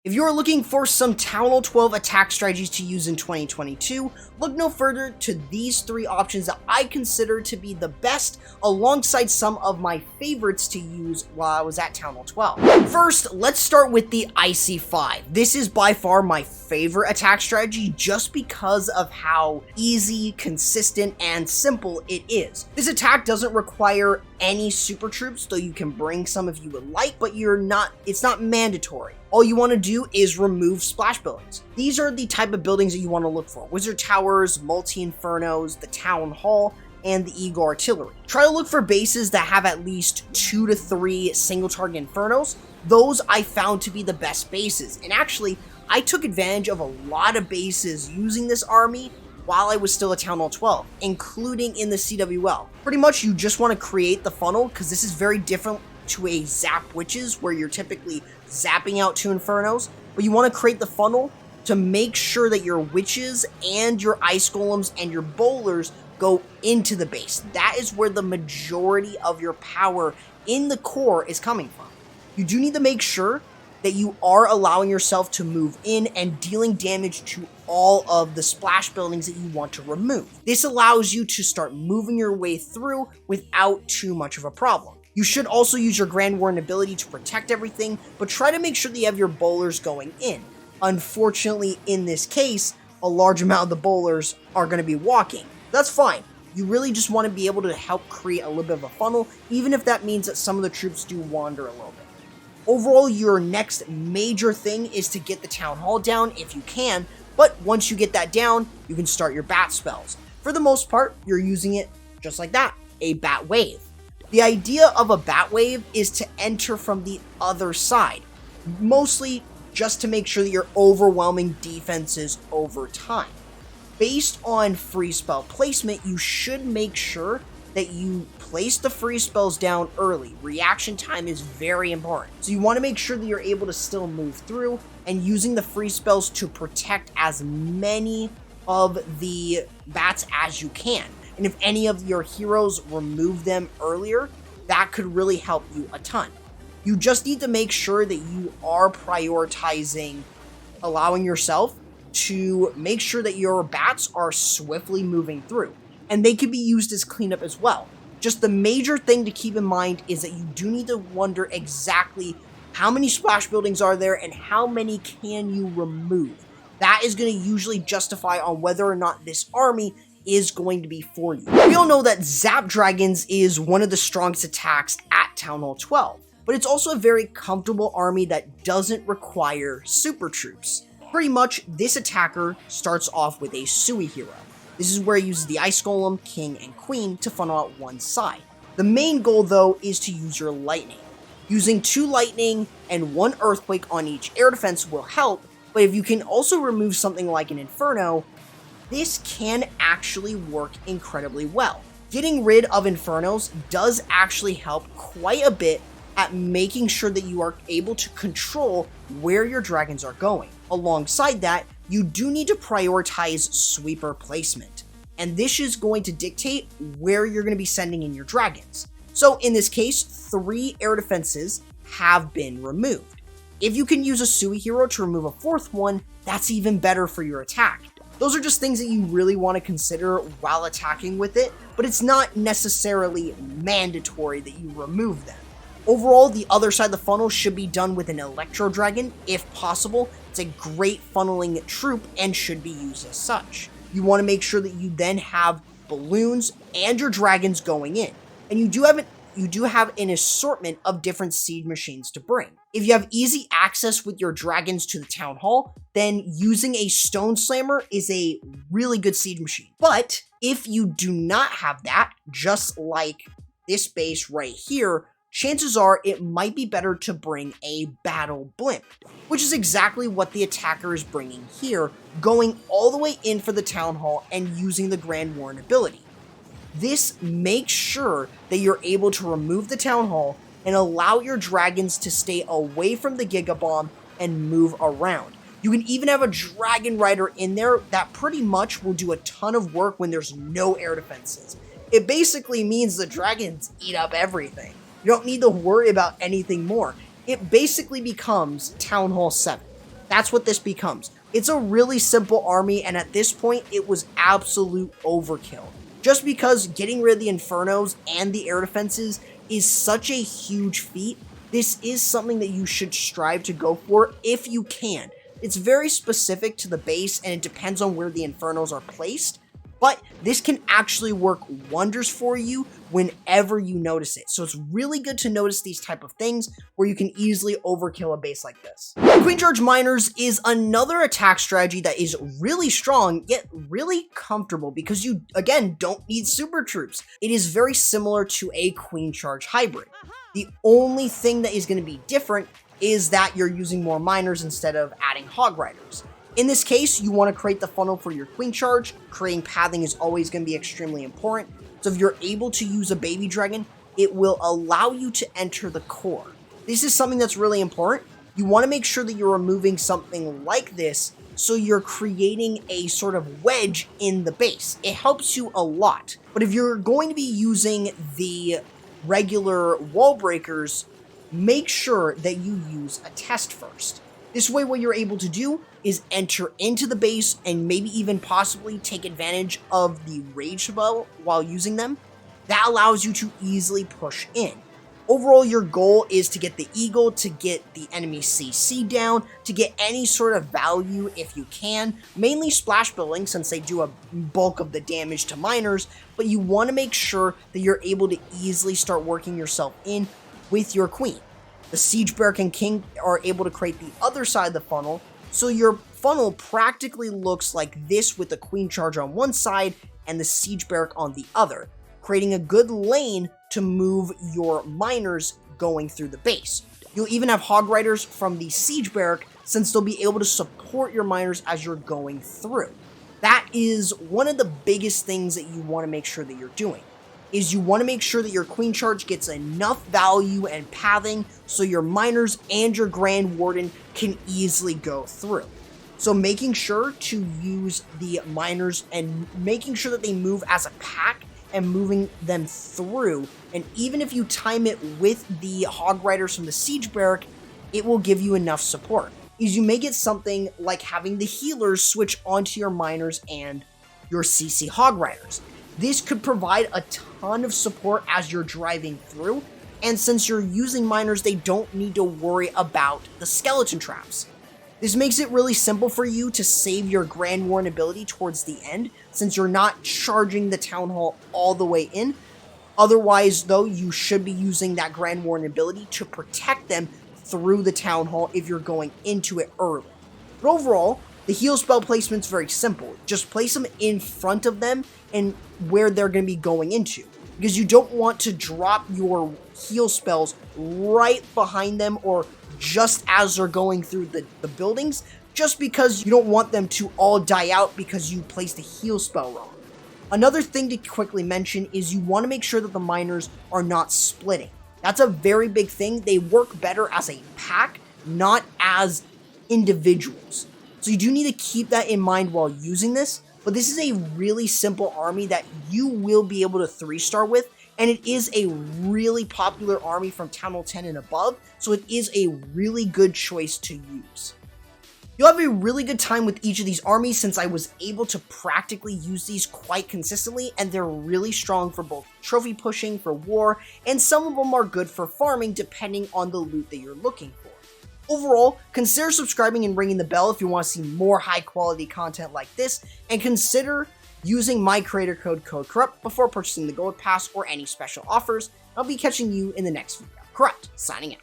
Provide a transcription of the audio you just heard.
If you're looking for some Town Hall 12 attack strategies to use in 2022, look no further to these three options that I consider to be the best, alongside some of my favorites to use while I was at Town Hall 12. First, let's start with the IC5. This is by far my favorite attack strategy just because of how easy, consistent, and simple it is. This attack doesn't require any super troops, though you can bring some if you would like, but it's not mandatory. All you want to do is remove splash buildings. These are the type of buildings that you want to look for: Wizard Towers, Multi-Infernos, the Town Hall, and the Eagle Artillery. Try to look for bases that have at least 2 to 3 single target Infernos. Those I found to be the best bases, and actually, I took advantage of a lot of bases using this army while I was still at Town Hall 12, including in the CWL. Pretty much you just want to create the funnel, because this is very different to a Zap Witches, where you're typically zapping out 2 Infernos, but you want to create the funnel to make sure that your Witches and your Ice Golems and your Bowlers go into the base. That is where the majority of your power in the core is coming from. You do need to make sure that you are allowing yourself to move in and dealing damage to all of the splash buildings that you want to remove. This allows you to start moving your way through without too much of a problem. You should also use your Grand Warden ability to protect everything, but try to make sure that you have your bowlers going in. Unfortunately, in this case, a large amount of the bowlers are going to be walking. That's fine. You really just want to be able to help create a little bit of a funnel, even if that means that some of the troops do wander a little bit. Overall, your next major thing is to get the Town Hall down if you can, but once you get that down, you can start your bat spells. For the most part, you're using it just like that, a bat wave. The idea of a bat wave is to enter from the other side, mostly just to make sure that you're overwhelming defenses over time. Based on free spell placement, you should make sure that you place the free spells down early. Reaction time is very important. So you want to make sure that you're able to still move through and using the free spells to protect as many of the bats as you can. And if any of your heroes remove them earlier, that could really help you a ton. You just need to make sure that you are prioritizing allowing yourself to make sure that your bats are swiftly moving through. And they can be used as cleanup as well. Just the major thing to keep in mind is that you do need to wonder exactly how many splash buildings are there and how many can you remove. That is going to usually justify on whether or not this army is going to be for you. We all know that Zap Dragons is one of the strongest attacks at Town Hall 12, but it's also a very comfortable army that doesn't require super troops. Pretty much, this attacker starts off with a Sui hero. This is where it uses the Ice Golem, King, and Queen to funnel out one side. The main goal, though, is to use your Lightning. Using 2 Lightning and 1 Earthquake on each air defense will help, but if you can also remove something like an Inferno, this can actually work incredibly well. Getting rid of Infernos does actually help quite a bit at making sure that you are able to control where your dragons are going. Alongside that, you do need to prioritize sweeper placement, and this is going to dictate where you're going to be sending in your dragons. So in this case, 3 air defenses have been removed. If you can use a Sui hero to remove a 4th one, that's even better for your attack. Those are just things that you really want to consider while attacking with it, but it's not necessarily mandatory that you remove them. Overall, the other side of the funnel should be done with an Electro Dragon, if possible. It's a great funneling troop and should be used as such. You want to make sure that you then have balloons and your dragons going in. And you do have an assortment of different siege machines to bring. If you have easy access with your dragons to the Town Hall, then using a Stone Slammer is a really good siege machine. But if you do not have that, just like this base right here, chances are it might be better to bring a Battle Blimp, which is exactly what the attacker is bringing here, going all the way in for the Town Hall and using the Grand Warden ability. This makes sure that you're able to remove the Town Hall and allow your dragons to stay away from the Giga Bomb and move around. You can even have a Dragon Rider in there that pretty much will do a ton of work when there's no air defenses. It basically means the dragons eat up everything. You don't need to worry about anything more. It basically becomes Town Hall 7. That's what this becomes. It's a really simple army, and at this point, it was absolute overkill. Just because getting rid of the Infernos and the air defenses is such a huge feat, this is something that you should strive to go for if you can. It's very specific to the base, and it depends on where the Infernos are placed, but this can actually work wonders for you whenever you notice it. So it's really good to notice these type of things where you can easily overkill a base like this. Queen Charge Miners is another attack strategy that is really strong, yet really comfortable because you, again, don't need super troops. It is very similar to a Queen Charge hybrid. The only thing that is going to be different is that you're using more miners instead of adding hog riders. In this case, you want to create the funnel for your Queen Charge. Creating pathing is always going to be extremely important. So if you're able to use a baby dragon, it will allow you to enter the core. This is something that's really important. You want to make sure that you're removing something like this so you're creating a sort of wedge in the base. It helps you a lot. But if you're going to be using the regular wall breakers, make sure that you use a test first. This way, what you're able to do is enter into the base and maybe even possibly take advantage of the rage spell while using them. That allows you to easily push in. Overall, your goal is to get the eagle, to get the enemy CC down, to get any sort of value if you can, mainly splash building since they do a bulk of the damage to miners, but you want to make sure that you're able to easily start working yourself in with your queen. The Siege Barrack and King are able to create the other side of the funnel, so your funnel practically looks like this with the Queen Charge on one side and the Siege Barrack on the other, creating a good lane to move your miners going through the base. You'll even have Hog Riders from the Siege Barrack since they'll be able to support your miners as you're going through. That is one of the biggest things that you want to make sure that you're doing. Is you want to make sure that your Queen Charge gets enough value and pathing so your miners and your Grand Warden can easily go through. So making sure to use the miners and making sure that they move as a pack and moving them through, and even if you time it with the Hog Riders from the Siege Barrack, it will give you enough support. Is you may get something like having the healers switch onto your miners and your CC Hog Riders. This could provide a ton of support as you're driving through, and since you're using miners, they don't need to worry about the skeleton traps. This makes it really simple for you to save your Grand Warden ability towards the end, since you're not charging the Town Hall all the way in. Otherwise, though, you should be using that Grand Warden ability to protect them through the Town Hall if you're going into it early. But overall, the heal spell placement's very simple. Just place them in front of them and where they're going to be going into, because you don't want to drop your heal spells right behind them or just as they're going through the buildings, just because you don't want them to all die out because you placed a heal spell wrong. Another thing to quickly mention is you want to make sure that the miners are not splitting. That's a very big thing. They work better as a pack, not as individuals. So you do need to keep that in mind while using this, but this is a really simple army that you will be able to 3-star with, and it is a really popular army from Town Hall 10 and above, so it is a really good choice to use. You'll have a really good time with each of these armies since I was able to practically use these quite consistently, and they're really strong for both trophy pushing, for war, and some of them are good for farming depending on the loot that you're looking for. Overall, consider subscribing and ringing the bell if you want to see more high quality content like this, and consider using my creator code CORRUPT before purchasing the Gold Pass or any special offers. I'll be catching you in the next video. Corrupt, signing out.